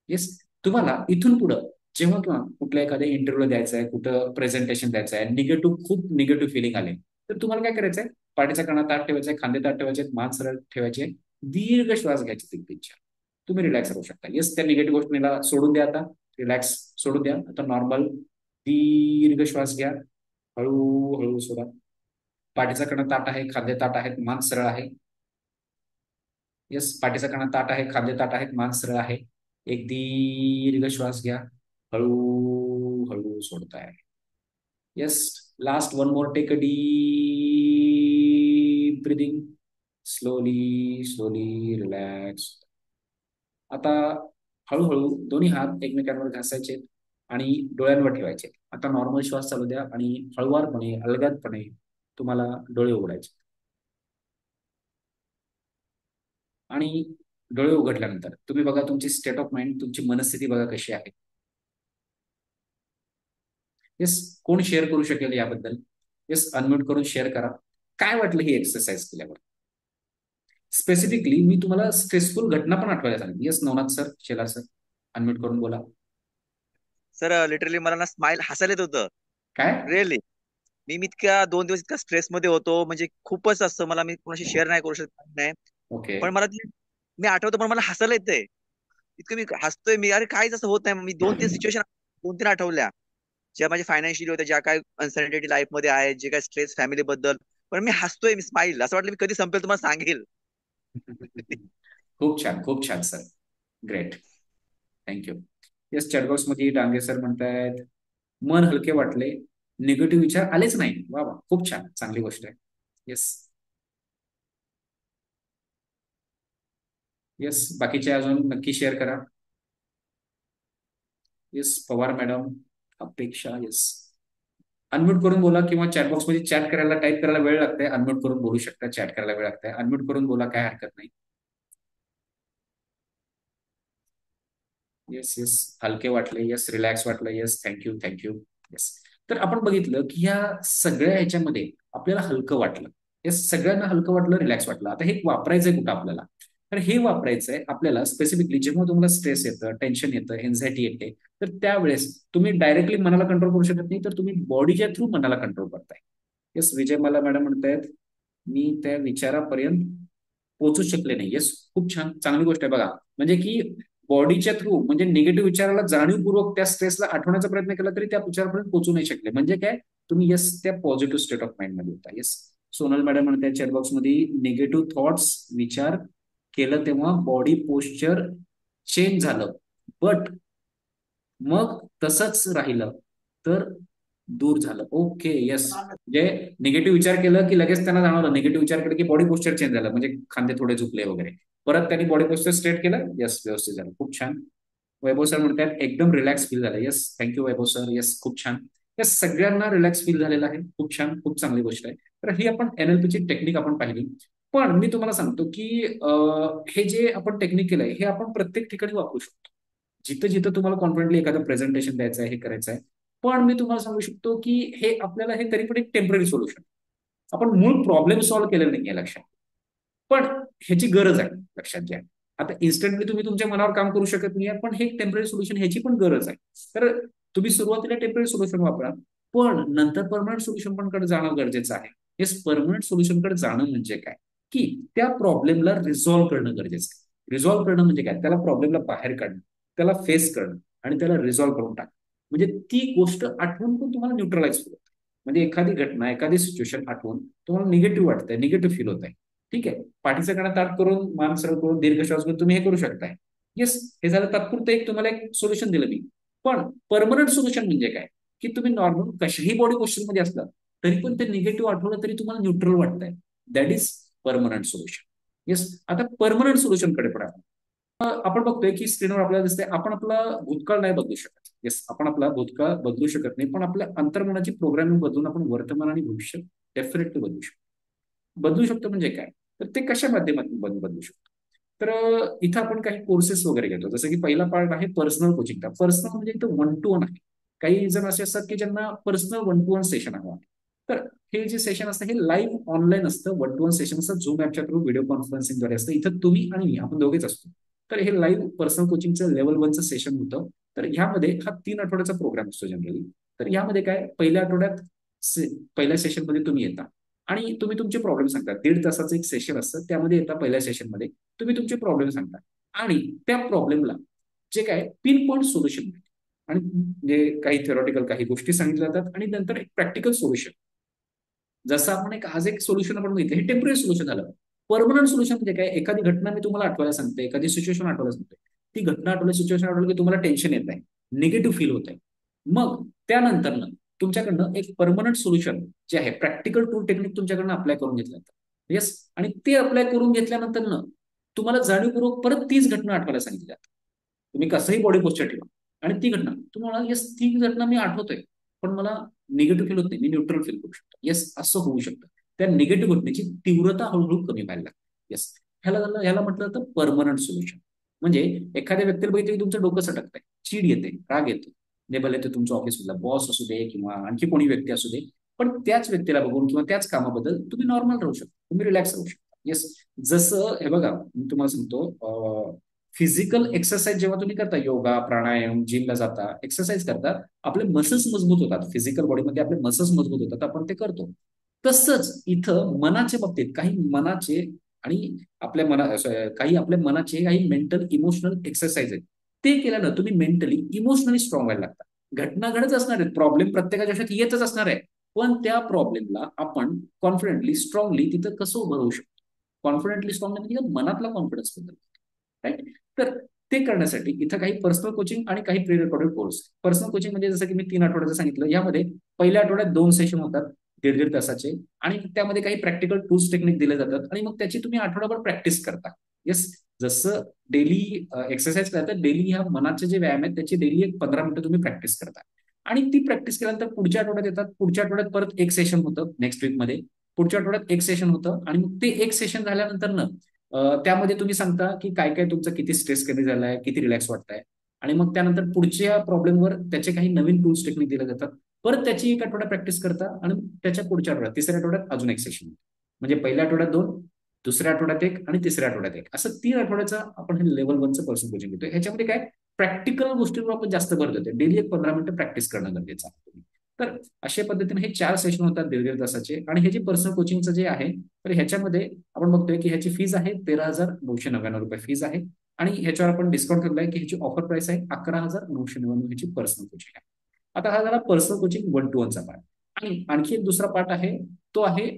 येस. तुम्हाला इथून पुढं जेव्हा किंवा कुठल्या एखाद्या इंटरव्ह्यू द्यायचा आहे, कुठं प्रेझेंटेशन द्यायचं आहे, खूप निगेटिव्ह फिलिंग आले, तर तुम्हाला काय करायचंय, पाठीचा कणा ताठ ठेवायचा आहे, खांदे ताठ ठेवायचे, मान सरळ ठेवायचे, दीर्घ श्वास घ्यायचे, दिग्गज तुम्ही रिलॅक्स राहू शकता. येस. त्या निगेटिव्ह गोष्टीला सोडून द्या, आता रिलॅक्स सोडून द्या. आता नॉर्मल दीर्घ श्वास घ्या, हळूहळू सोडा. पाठीचा कणा ताठ आहे, खांदे ताठ आहेत, मान सरळ आहे. येस. पाठीचा कणा ताठ आहे, खांदे ताठ आहेत, मान सरळ आहे. एक दीर्घ श्वास घ्या, हळूहळू सोडताय. Yes. Last one more, take a deep deep breathing, slowly slowly relax. आता हळूहळू दोन्ही हात एकमेकांवर घासायचे आणि डोळ्यांवर ठेवायचे. आता नॉर्मल श्वास चालू द्या आणि हळुवारपणे अलगदपणे तुम्हाला डोळे उघडायचे. आणि डोळे उघडल्यानंतर तुम्ही बघा तुमची स्टेट ऑफ माइंड, तुमची मनस्थिती बघा कशी आहे. येस, कोण शेअर करू शकेल याबद्दल? येस, अनम्यूट करून शेअर करा. काय वाटलं ही एक्सरसाइज केल्यावर? स्पेसिफिकली मी तुम्हाला स्ट्रेसफुल घटना पण आठवायला सांगितली. Yes, Navnath sir, Shelar sir, unmute करून बोला. सर लिटरली मला ना स्माइल हसायला येत होतं. काय? रिअली मी इतक्या 2 दिवस इतका स्ट्रेस मध्ये होतो, म्हणजे खूपच असतं. मला मी कोणाशी शेअर नाही करू शकत नाही. ओके. पण मला मी आठवतो, पण मला हसायला येतंय. इतकं मी हसतोय. मी अरे काहीच असं होत नाही. मी 2-3 सिच्युएशन 2-3 आठवल्या, ज्या माझ्या फायनान्शियली होत्या, ज्या काय अनसर्टिनिटी लाईफ मध्ये आहे, जे काय स्ट्रेस फॅमिली बद्दल. पण मी हसतोय, मी स्माइल. असं वाटलं मी कधी संपेल तुम्हाला सांगेल. खूप छान, खूप छान sir. Great, thank you. Yes, chatbox मध्ये डांगे सर म्हणतायत मन हलके वाटले, निगेटिव्ह विचार आलेच नाही. वा वा, खूप छान, चांगली गोष्ट आहे. येस. येस, बाकीचे अजून नक्की शेअर करा. येस, पवार मॅडम, अपेक्षा. येस, अनम्यूट करून बोला किंवा चॅटबॉक्स मध्ये चॅट करायला, टाईप करायला वेळ लागतंय. अनम्यूट करून बोलू शकता, चॅट करायला वेळ लागतंय. अनम्यूट करून बोला, काय हरकत नाही. येस येस, हलके वाटले. येस, रिलॅक्स वाटलं. Yes, thank you thank you. येस. तर आपण बघितलं की ह्या सगळ्या ह्याच्यामध्ये आपल्याला हलकं वाटलं. येस, सगळ्यांना हलकं वाटलं, रिलॅक्स वाटलं. आता हे वापरायचंय कुठं आपल्याला? तर हे वापरायचंय आपल्याला स्पेसिफिकली जेव्हा तुम्हाला स्ट्रेस येतं, टेन्शन येतं, एन्झायटी येते, तर त्यावेळेस तुम्ही डायरेक्टली मनाला कंट्रोल करू शकत नाही, तर तुम्ही बॉडीच्या थ्रू मनाला कंट्रोल करताय. येस, विजय मला मॅडम म्हणतायत मी त्या विचारापर्यंत पोहोचू शकले नाही. येस, खूप छान, चांगली गोष्ट आहे. बघा, म्हणजे की बॉडीच्या थ्रू, म्हणजे निगेटिव्ह विचाराला जाणीवपूर्वक त्या स्ट्रेसला आठवण्याचा प्रयत्न केला तरी त्या विचारापर्यंत पोहोचू नाही शकले. म्हणजे काय, तुम्ही येस त्या पॉझिटिव्ह स्टेट ऑफ माइंड मध्ये होता. येस, सोनल मॅडम म्हणतात चॅटबॉक्स मध्ये निगेटिव्ह थॉट्स विचार केलं तेव्हा बॉडी पोश्चर चेंज झालं, बट मग तसंच राहिलं तर दूर झालं. Okay, yes. म्हणजे निगेटिव्ह विचार केलं की लगेच त्यांना जाणवलं, निगेटिव्ह विचार केलं की बॉडी पोस्चर चेंज झालं, म्हणजे खांदे थोडे झुकले वगैरे. परत त्यांनी बॉडी पोस्चर स्ट्रेट केलं. येस, व्यवस्थित झालं. खूप छान. वैभव सर म्हणतात एकदम रिलॅक्स फील झालं. येस, थँक्यू वैभव सर. येस, खूप छान. येस, सगळ्यांना रिलॅक्स फील झालेलं आहे. खूप छान, खूप चांगली गोष्ट आहे. तर ही आपण एनएलपीची टेक्निक आपण पाहिली. पण मी तुम्हाला सांगतो की हे जे आपण टेक्निक केलंय हे आपण प्रत्येक ठिकाणी वापरू शकतो. जिथं जिथं तुम्हाला कॉन्फिडेंटली एखादं प्रेझेंटेशन द्यायचं आहे, हे करायचं आहे. पण मी तुम्हाला सांगू शकतो की हे आपल्याला हे तरी पण एक टेम्पररी सोल्युशन. आपण मूळ प्रॉब्लेम सॉल्व्ह केलेला नाहीये, लक्षात. पण ह्याची गरज आहे, लक्षात घ्या. आता इन्स्टंटली तुम्ही तुमच्या मनावर काम करू शकत नाहीये, पण हे टेम्पररी सोल्युशन, ह्याची पण गरज आहे. तर तुम्ही सुरुवातीला टेम्पररी सोल्युशन वापरा, पण नंतर परमनंट सोल्युशन पण कडे जाणं गरजेचं आहे. येस, परमनंट सोल्युशन कडे जाणं म्हणजे काय, की त्या प्रॉब्लेमला रिझॉल्व्ह करणं गरजेचं आहे. रिझॉल्व्ह करणं म्हणजे काय, त्याला प्रॉब्लेमला बाहेर काढणं, त्याला फेस करणं आणि त्याला रिझॉल्व्ह करून टाकणं. म्हणजे ती गोष्ट आठवून पण तुम्हाला न्यूट्रलाइज होतं. म्हणजे एखादी घटना, एखादी सिच्युएशन आठवून तुम्हाला निगेटिव्ह वाटतंय, निगेटिव्ह फील होत आहे, ठीक आहे, पाठीचा कणा ताट करून, मान सरळ करून, दीर्घ श्वास घेऊन तुम्ही हे करू शकताय. येस, हे झालं तात्पुरतं, एक तुम्हाला एक सोल्युशन दिलं मी. पण परमनंट सोल्युशन म्हणजे काय, की तुम्ही नॉर्मल कशाही बॉडी पोस्चर मध्ये असला तरी पण ते निगेटिव्ह आठवलं तरी तुम्हाला न्यूट्रल वाटतंय. That is permanent solution. Yes, आता परमनंट सोल्युशन कडे पडा. आपण बघतोय की स्क्रीनवर आपल्याला दिसतंय आपण आपला भूतकाळ नाही बदलू शकत. येस, आपण आपला भूतकाळ बदलू शकत नाही, पण आपल्या अंतर्मनाची प्रोग्रामिंग बदलून आपण वर्तमान आणि भविष्य डेफिनेटली बदलू शकतो. बदलू शकतो म्हणजे काय, तर ते कशा माध्यमातून बदलू शकतो? तर इथं आपण काही कोर्सेस वगैरे घेतो. जसं की पहिला पार्ट आहे पर्सनल कोचिंगचा. पर्सनल म्हणजे इथं 1-to-1 आहे. काही जण असे असतात की ज्यांना पर्सनल 1-to-1 सेशन हवं आहे. तर हे जे सेशन असतं हे लाईव्ह ऑनलाईन असतं. 1-to-1 सेशन असतं, झूम ऍपच्या थ्रू व्हिडिओ कॉन्फरन्सिंगद्वारे असतं. इथं तुम्ही आणि मी, आपण दोघेच असतो. तर हे लाईव्ह पर्सनल कोचिंगचं लेवल 1चं सेशन होतं. तर ह्यामध्ये हा 3 आठवड्याचा प्रोग्राम असतो जनरली. तर यामध्ये काय, पहिल्या आठवड्यात पहिल्या सेशनमध्ये तुम्ही येता आणि तुम्ही तुमचे प्रॉब्लेम सांगता. 1.5 तासाचं एक सेशन असतं, त्यामध्ये येता पहिल्या सेशनमध्ये तुम्ही तुमचे प्रॉब्लेम सांगता आणि त्या प्रॉब्लेमला जे काय पिन पॉईंट सोल्युशन आणि जे काही थेरॉटिकल काही गोष्टी सांगितल्या जातात आणि नंतर एक प्रॅक्टिकल सोल्युशन. जसं आपण एक आज एक सोल्युशन आपण बघितलं, हे टेम्पररी सोल्युशन झालं. परमनंट सोल्युशन म्हणजे काय, एखादी घटना मी तुम्हाला आठवायला सांगते, एखादी सिच्युएशन आठवायला सांगते, ती घटना आठवली, सिच्युएशन आठवली की तुम्हाला टेन्शन येत आहे, निगेटिव्ह फील होत आहे. मग त्यानंतर तुमच्याकडनं एक परमनंट सोल्युशन जे आहे, प्रॅक्टिकल टूल टेक्निक तुमच्याकडनं अप्लाय करून घेतलं जातं. येस. आणि ते अप्लाय करून घेतल्यानंतर ना तुम्हाला जाणीवपूर्वक परत तीच घटना आठवायला सांगितली जाते. तुम्ही कसंही बॉडी पोस्चर ठेवा आणि ती घटना तुम्हाला, येस ती घटना मी आठवतोय, पण मला निगेटिव्ह फील होत नाही, मी न्यूट्रल फील करू शकतो. येस, असं होऊ शकतं. त्या निगेटिव्ह घटनेची तीव्रता हळूहळू कमी व्हायला लागते. येस. ह्याला म्हटलं जातं परमनंट सोल्युशन. म्हणजे एखाद्या व्यक्तीला बघितलं की तुमचं डोकं सटकतंय, चीड येते, राग येतो, भले ते तुमचं ऑफिसमधला बॉस असू दे किंवा आणखी कोणी व्यक्ती असू दे, पण त्याच व्यक्तीला बघून किंवा त्याच कामाबद्दल तुम्ही नॉर्मल राहू शकता, तुम्ही रिलॅक्स राहू शकता. येस. जसं हे बघा, मी तुम्हाला सांगतो, फिजिकल एक्सरसाइज जेव्हा तुम्ही करता, योगा, प्राणायाम, जिमला जाता, एक्सरसाइज करता, आपले मसल्स मजबूत होतात, फिजिकल बॉडीमध्ये आपले मसल्स मजबूत होतात, आपण ते करतो. तसंच इथं मनाच्या बाबतीत काही मनाचे आणि आपल्या काही आपल्या मनाचे काही मेंटल इमोशनल एक्सरसाइज आहेत. ते केल्यानं तुम्ही मेंटली इमोशनली स्ट्रॉंग व्हायला लागता. घटना घडत असणार आहेत, प्रॉब्लेम प्रत्येकाच्या आयुष्यात येतच असणार आहे, पण त्या प्रॉब्लेमला आपण कॉन्फिडेंटली स्ट्रॉंगली तिथं कसं उभं राहू शकतो. कॉन्फिडेंटली स्ट्रॉंग म्हणजे मनातला कॉन्फिडन्स बद्दल, राईट. तर ते करण्यासाठी इथं काही पर्सनल कोचिंग आणि काही pre recorded course. Personal coaching म्हणजे जसं की मी 3 आठवड्याचं सांगितलं, यामध्ये पहिल्या आठवड्यात 2 सेशन होतात, 1.5-1.5 तासाचे, आणि त्यामध्ये काही प्रॅक्टिकल टूल्स टेक्निक दिले जातात आणि मग त्याची तुम्ही आठवडाभर प्रॅक्टिस करता. येस. जसं डेली एक्सरसाइज करतात, डेली ह्या मनाचे जे व्यायाम आहेत त्याची डेली एक 15 मिनिटं तुम्ही प्रॅक्टिस करता. आणि ती प्रॅक्टिस केल्यानंतर पुढच्या आठवड्यात येतात, पुढच्या आठवड्यात परत एक सेशन होतं, नेक्स्ट वीकमध्ये पुढच्या आठवड्यात एक सेशन होतं, आणि मग ते एक सेशन झाल्यानंतर ना त्यामध्ये तुम्ही सांगता की काय काय तुमचं किती स्ट्रेस कमी झालाय, किती रिलॅक्स वाटतंय, आणि मग त्यानंतर पुढच्या प्रॉब्लेमवर त्याचे काही नवीन टूल्स टेक्निक दिले जातात. परत त्याची एक आठवडा प्रॅक्टिस करता आणि त्याच्या पुढच्या आठवड्यात, तिसऱ्या आठवड्यात अजून एक सेशन. म्हणजे पहिल्या आठवड्यात 2, दुसऱ्या आठवड्यात 1 आणि तिसऱ्या आठवड्यात 1, असं 3 आठवड्याचं आपण हे लेव्हल 1चं पर्सन कोचिंग घेतो. ह्याच्यामध्ये काय प्रॅक्टिकल गोष्टींवर आपण जास्त भर देतो. डेली एक 15 मिनिटं प्रॅक्टिस करणं गरजेचं आहे. तर अशा पद्धतीने हे 4 सेशन होतात 1.5-1.5 तासाचे. आणि हे जे पर्सनल कोचिंगचं जे आहे, तर ह्याच्यामध्ये आपण बघतोय की ह्याची फीज आहे ₹13,999 फीज आहे. आणि ह्याच्यावर आपण डिस्काउंट ठेवलाय की ह्याची ऑफर प्राइस आहे 11,999 ह्याची पर्सनल कोचिंग आहे. आता हा झाला पर्सनल कोचिंग 1-to-1चा पार्ट. आणि आणखी एक दुसरा पार्ट आहे, तो आहे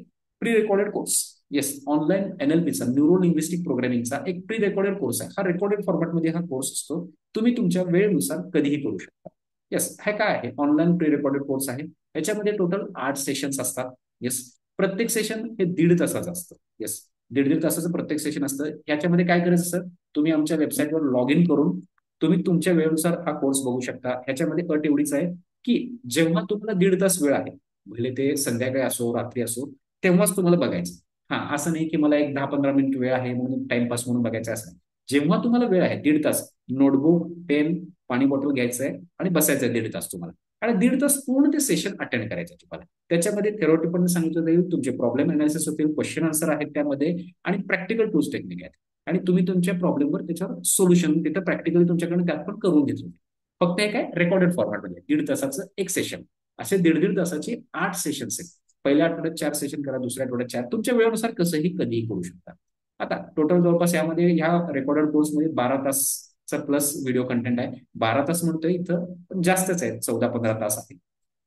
pre recorded course. Yes, online NLPचा, न्यूरो लिंग्विस्टिक प्रोग्रामिंगचा एक प्री रेकॉर्डेड कोर्स आहे. हा रेकॉर्डेड फॉर्मॅटमध्ये हा कोर्स असतो, तुम्ही तुमच्या वेळेनुसार कधीही करू शकता. येस, हा काय आहे, ऑनलाईन प्री रेकॉर्डेड कोर्स आहे. याच्यामध्ये टोटल 8 सेशन्स असतात. येस. प्रत्येक सेशन हे 1.5 तासाचं असतं. येस. 1.5-1.5 तासाचं प्रत्येक सेशन असतं. याच्यामध्ये काय करायचं सर, तुम्ही आमच्या वेबसाईटवर लॉग इन करून तुम्ही तुमच्या वेळेनुसार हा कोर्स बघू शकता. ह्याच्यामध्ये अट एवढीच आहे की जेव्हा तुम्हाला 1.5 तास वेळ आहे, भले ते संध्याकाळी असो, रात्री असो, तेव्हाच तुम्हाला बघायचं. हा, असं नाही की मला एक 10-15 मिनिट वेळ आहे म्हणून टाइमपास म्हणून बघायचं, असं नाही. जेव्हा तुम्हाला वेळ आहे 1.5 तास, नोटबुक, पेन, पाणी बॉटल घ्यायचंय आणि बसायचंय 1.5 तास तुम्हाला. आणि 1.5 तास पूर्ण ते सेशन अटेंड करायचं तुम्हाला. त्याच्यामध्ये थेरॉटिक पण सांगितलं जाईल, तुमचे प्रॉब्लेम अनालिसिस होतील, क्वेश्चन आन्सर आहेत त्यामध्ये, आणि प्रॅक्टिकल टूल्स टेक्निक आहेत. आणि तुम्ही तुमच्या प्रॉब्लेमवर त्याच्यावर सोल्युशन तिथं प्रॅक्टिकली तुमच्याकडे त्यात पण करून घेतलं. फक्त हे काय रेकॉर्डेड फॉर्मॅटमध्ये 1.5 तासाचं एक सेशन. असे 1.5-1.5 तासाचे 8 सेशन्स आहेत. पहिल्या आठवड्यात 4 सेशन करा, दुसऱ्या आठवड्यात 4, तुमच्या वेळेनुसार कसंही कधीही करू शकता. आता टोटल जवळपास यामध्ये ह्या रेकॉर्डेड कोर्समध्ये 12 तासचा प्लस व्हिडिओ कंटेंट आहे. 12 तास म्हणतोय इथं, पण जास्तच आहे, 14-15 तास आहे.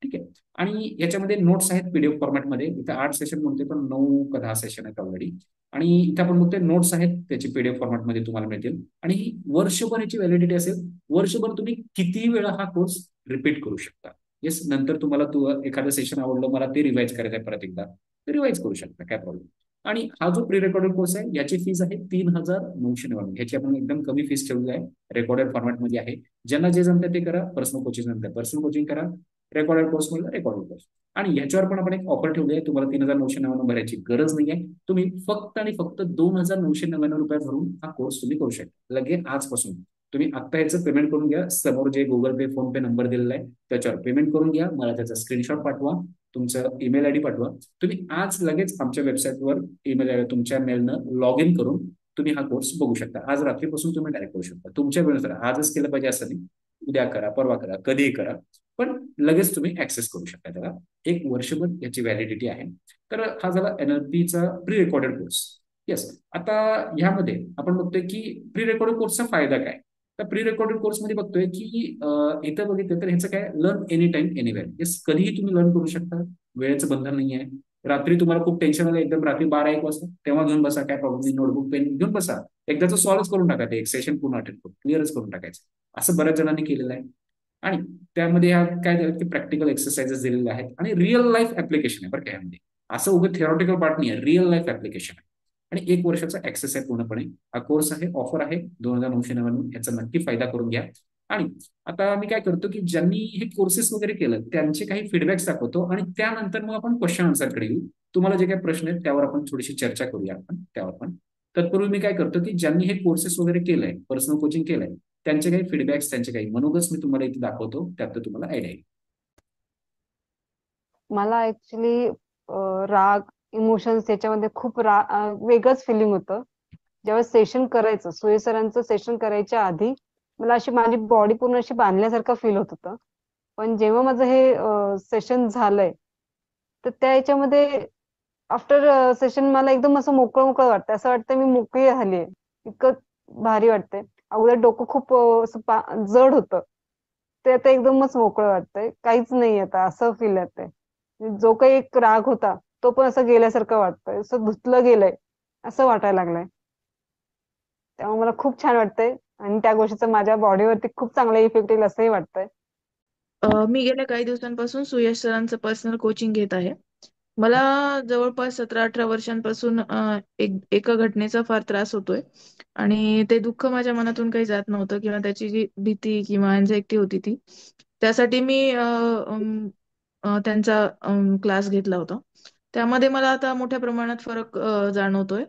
ठीक आहे. आणि याच्यामध्ये नोट्स आहेत पीडीएफ फॉर्मॅटमध्ये. इथं 8 सेशन म्हणते, पण 9 का 10 सेशन आहेत ऑलरेडी. आणि इथं आपण बघतोय नोट्स आहेत, त्याची पीडीएफ फॉर्मॅटमध्ये तुम्हाला मिळतील. आणि ही वर्षभर याची व्हॅलिडिटी असेल. वर्षभर तुम्ही कितीही वेळा हा कोर्स रिपीट करू शकता. येस, नंतर तुम्हाला एखादं सेशन आवडलं, मला ते रिवाइज करायचं आहे परत एकदा, तर रिवाइज करू शकता, काय प्रॉब्लेम. आणि हा जो प्री रेकॉर्डेड कोर्स आहे, याची फीज आहे 3,999. ह्याची आपण एकदम कमी फीस ठेवली आहे, रेकॉर्डेड फॉर्मॅटमध्ये आहे. ज्यांना जे जमतं ते करा. पर्सनल कोचिंग नंतर पर्सनल कोचिंग करा, रेकॉर्डेड कोर्स म्हणलं रेकॉर्डेड कोर्स. आणि ह्याच्यावर पण आपण एक ऑफर ठेवली आहे, तुम्हाला 3,999 भरायची गरज नाही आहे. तुम्ही फक्त आणि फक्त ₹2,999 भरून हा कोर्स तुम्ही करू शकता लगेच आजपासून. तुम्ही आत्ता ह्याचं पेमेंट करून घ्या. समोर जे गुगल पे, फोन पे नंबर दिलेला आहे त्याच्यावर पेमेंट करून घ्या. मला त्याचा स्क्रीनशॉट पाठवा, तुमचं ईमेल आयडी पाठवा. तुम्ही आज लगेच आमच्या वेबसाईटवर ईमेल तुमच्या मेलनं लॉग इन करून तुम्ही हा कोर्स बघू शकता. आज रात्रीपासून तुम्ही डायरेक्ट करू शकता तुमच्या वेळेनुसार. आजच केलं पाहिजे असं नाही, उद्या करा, परवा करा, कधीही करा, पण लगेच तुम्ही ऍक्सेस करू शकता त्याला. एक वर्षभर याची व्हॅलिडिटी आहे. तर हा झाला NLPचा प्री रेकॉर्डेड कोर्स. येस. आता ह्यामध्ये आपण बघतोय की प्री रेकॉर्डेड कोर्सचा फायदा काय. तर प्री रेकॉर्डेड कोर्समध्ये बघतोय की इथं बघितलं तर ह्याचं काय, learn any time anywhere. Yes, कधीही तुम्ही लर्न करू शकता, वेळेचं बंधन नाही आहे. रात्री तुम्हाला खूप टेन्शन आलं एकदम, रात्री 12-1 वाजता, तेव्हा घेऊन बसा, काय प्रॉब्लेम नाही. नोटबुक, पेन घेऊन बसा, एकदाच सॉल्व्ह करून टाका, ते एक सेशन पूर्ण अटेंड करून क्लिअरच करून टाकायचं. असं बऱ्याच जणांनी केलेलं आहे. आणि त्यामध्ये ह्या काय झालं की प्रॅक्टिकल एक्सरसाइजेस दिलेले आहेत आणि रिअल लाईफ ऍप्लिकेशन आहे बरं का यामध्ये. असं उभं थिअरॉटिकल पार्ट नाही आहे, रिअल लाईफ ऍप्लिकेशन आहे. आणि 1 वर्षाचा ऍक्सेस आहे पूर्णपणे. हा कोर्स आहे, ऑफर आहे 2,999, याचा नक्की फायदा करून घ्या. आणि आता मी काय करतो की ज्यांनी हे कोर्सेस वगैरे केलं त्यांचे काही फीडबॅक्स दाखवतो आणि त्यानंतर मग आपण क्वेश्चन आन्सरकडे येऊ. तुम्हाला जे काही प्रश्न आहेत त्यावर आपण थोडीशी चर्चा करूया आपण त्यावर पण. तत्पूर्वी मी काय करतो की ज्यांनी हे कोर्सेस वगैरे केलंय, पर्सनल कोचिंग केलंय, त्यांचे काही फीडबॅक्स, त्यांचे काही मनोगत मी तुम्हाला इथे दाखवतो, त्यात तुम्हाला आयडिया येईल. मला ऍक्च्युली राग, इमोशन्स याच्यामध्ये खूप वेगळंच फिलिंग होतं. जेव्हा सेशन करायचं, सुये सरांचं सेशन करायच्या आधी मला अशी माझी बॉडी पूर्ण अशी बांधल्यासारखं फील होत होतं. पण जेव्हा माझं हे सेशन झालंय, तर त्या याच्यामध्ये आफ्टर सेशन मला एकदम असं मोकळं मोकळं वाटतं. असं वाटतं मी मोकळी झालीये. इतकं भारी वाटतंय. अगोदर डोकं खूप असं जड होतं. ते आता एकदमच मोकळं वाटतंय. काहीच नाही आता असं फील येतंय. जो काही एक राग होता तो पण असं गेल्यासारखं वाटतंय. असं धुतलं गेलंय असं वाटायला लागलंय. त्यामुळे मला खूप छान वाटतंय आणि त्या गोष्टीचा माझ्या बॉडीवरती खूप चांगला इफेक्ट येईल असंही वाटतंय. मी गेल्या काही दिवसांपासून सुयश सरांचं पर्सनल कोचिंग घेत आहे. मला जवळपास 17-18 वर्षांपासून एका घटनेचा फार त्रास होतोय आणि ते दुःख माझ्या मनातून काही जात नव्हतं किंवा त्याची जी भीती किंवा अँझायटी होती ती, त्यासाठी मी त्यांचा क्लास घेतला होता. त्यामध्ये मला आता मोठ्या प्रमाणात फरक जाणवतोय.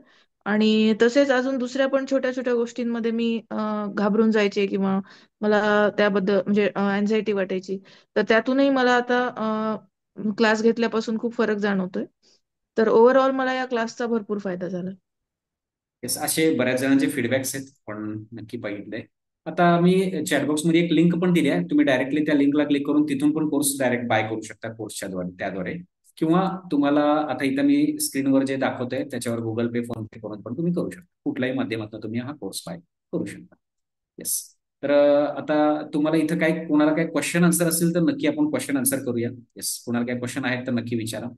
आणि तसेच अजून दुसऱ्या पण छोट्या छोट्या गोष्टींमध्ये मी घाबरून जायचे किंवा मला त्याबद्दल म्हणजे अँझायटी वाटायची. तर त्यातूनही मला आता क्लास घेतल्यापासून खूप फरक जाणवतोय. तर ओव्हरऑल मला या क्लासचा भरपूर फायदा झाला. येस, असे बऱ्याच जणांचे फीडबॅक्स आहेत, पण नक्की बघितलंय. आता मी चॅटबॉक्समध्ये एक लिंक पण दिली आहे, तुम्ही डायरेक्टली त्या लिंकला क्लिक करून तिथून पण कोर्स डायरेक्ट बाय करू शकता कोर्सच्या द्वारे, त्याद्वारे. किंवा तुम्हाला आता इथं मी स्क्रीनवर जे दाखवतोय त्याच्यावर गुगल पे, फोन पे करून पण तुम्ही करू शकता. कुठल्याही माध्यमातून तुम्ही हा कोर्स बाय करू शकता. येस. तर आता तुम्हाला इथं काय, कोणाला काय क्वेश्चन आन्सर असेल तर नक्की आपण क्वेश्चन आन्सर करूया. येस, कोणाला काय क्वेश्चन आहेत तर नक्की विचारा.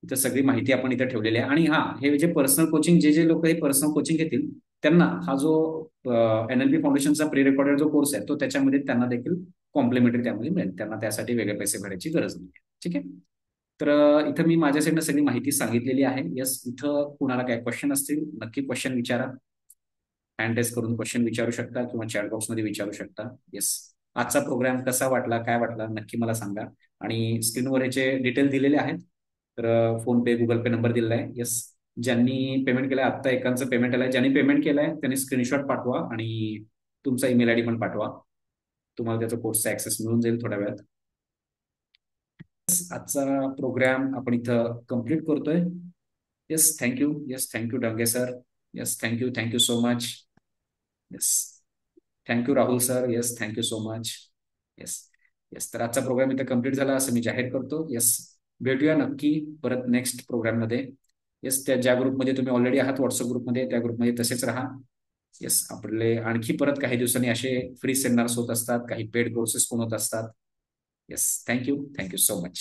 इथं सगळी माहिती आपण इथं ठेवलेली आहे. आणि हा, हे जे पर्सनल कोचिंग, जे जे लोक हे पर्सनल कोचिंग घेतील त्यांना हा जो NLP फाउंडेशनचा प्री रेकॉर्डेड जो कोर्स आहे तो त्याच्यामध्ये त्यांना देखील कॉम्प्लिमेंटरी त्यामध्ये मिळेल. त्यांना त्यासाठी वेगळे पैसे भरायची गरज नाही. ठीक आहे. तर इथं मी माझ्या साईडनं सगळी माहिती सांगितलेली आहे. येस, इथं कुणाला काय क्वेश्चन असतील नक्की क्वेश्चन विचारा. हँड रेस करून क्वेश्चन विचारू शकता किंवा चॅट बॉक्समध्ये विचारू शकता. येस. आजचा प्रोग्राम कसा वाटला, काय वाटला, नक्की मला सांगा. आणि स्क्रीनवर ह्याचे डिटेल दिलेले आहेत. तर फोन पे, गुगल पे नंबर दिलेला आहे. येस. ज्यांनी पेमेंट केलंय, आत्ता एकांचं पेमेंट आलंय, ज्यांनी पेमेंट केलंय त्यांनी स्क्रीनशॉट पाठवा आणि तुमचा ईमेल आयडी पण पाठवा. तुम्हाला त्याचा कोर्सचा ऍक्सेस मिळून जाईल थोड्या वेळात. आजचा प्रोग्राम आपण इथं कम्प्लीट करतोय. Yes, thank you. Yes, thank you Dange sir. Yes, thank you so much. Yes, thank you Rahul sir. Yes, thank you so much. Yes. Yes, तर आजचा प्रोग्राम इथं कम्प्लीट झाला असं मी जाहीर करतो. येस, भेटूया नक्की परत नेक्स्ट प्रोग्राममध्ये. येस, त्या ज्या ग्रुपमध्ये तुम्ही ऑलरेडी आहात व्हॉट्सअप ग्रुपमध्ये, त्या ग्रुपमध्ये तसेच राहा. येस, आपले आणखी परत काही दिवसांनी असे फ्री सेमिनार्स होत असतात, काही पेड कोर्सेस पण होत असतात. Yes, thank you so much.